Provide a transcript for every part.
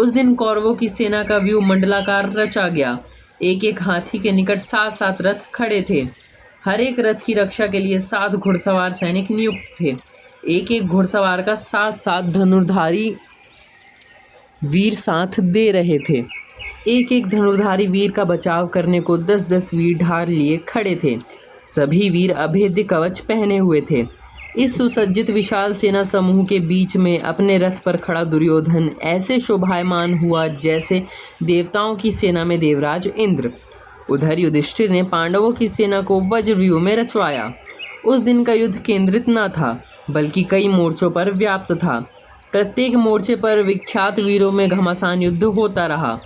उस दिन कौरवों की सेना का व्यूह मंडलाकार रचा गया। एक एक हाथी के निकट 7-7 रथ खड़े थे। हर एक रथ की रक्षा के लिए 7 घुड़सवार सैनिक नियुक्त थे। एक एक घुड़सवार का 7-7 धनुर्धारी वीर साथ दे रहे थे। एक एक धनुर्धारी वीर का बचाव करने को 10-10 वीर ढाल लिए खड़े थे। सभी वीर अभेद्य कवच पहने हुए थे। इस सुसज्जित विशाल सेना समूह के बीच में अपने रथ पर खड़ा दुर्योधन ऐसे शोभायमान हुआ जैसे देवताओं की सेना में देवराज इंद्र। उधर युधिष्ठिर ने पांडवों की सेना को वज्रव्यूह में रचवाया। उस दिन का युद्ध केंद्रित न था, बल्कि कई मोर्चों पर व्याप्त था। प्रत्येक मोर्चे पर विख्यात वीरों में घमासान युद्ध होता रहा।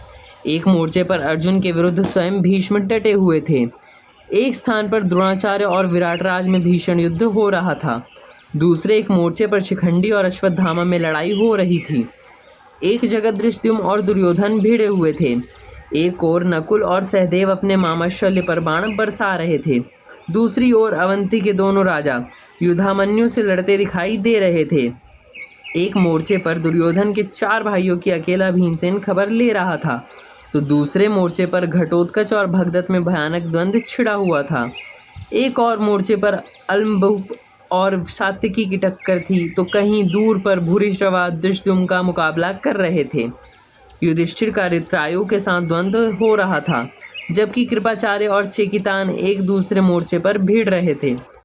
एक मोर्चे पर अर्जुन के विरुद्ध स्वयं भीष्म डटे हुए थे। एक स्थान पर द्रोणाचार्य और विराटराज में भीषण युद्ध हो रहा था। दूसरे एक मोर्चे पर शिखंडी और अश्वत्थामा में लड़ाई हो रही थी। एक जगह धृष्टद्युम्न और दुर्योधन भिड़े हुए थे। एक ओर नकुल और सहदेव अपने मामा शल्य पर बाण बरसा रहे थे। दूसरी ओर अवंती के दोनों राजा युधामन्यु से लड़ते दिखाई दे रहे थे। एक मोर्चे पर दुर्योधन के 4 भाइयों की अकेला भीमसेन खबर ले रहा था, तो दूसरे मोर्चे पर घटोत्कच और भगदत्त में भयानक द्वंद्व छिड़ा हुआ था। एक और मोर्चे पर अल्मबुक और सात्विकी की टक्कर थी, तो कहीं दूर पर भूरिश्रवा धृष्टद्युम्न का मुकाबला कर रहे थे। युधिष्ठिर का ऋत्रायु के साथ द्वंद्व हो रहा था, जबकि कृपाचार्य और चेकितान एक दूसरे मोर्चे पर भिड़ रहे थे।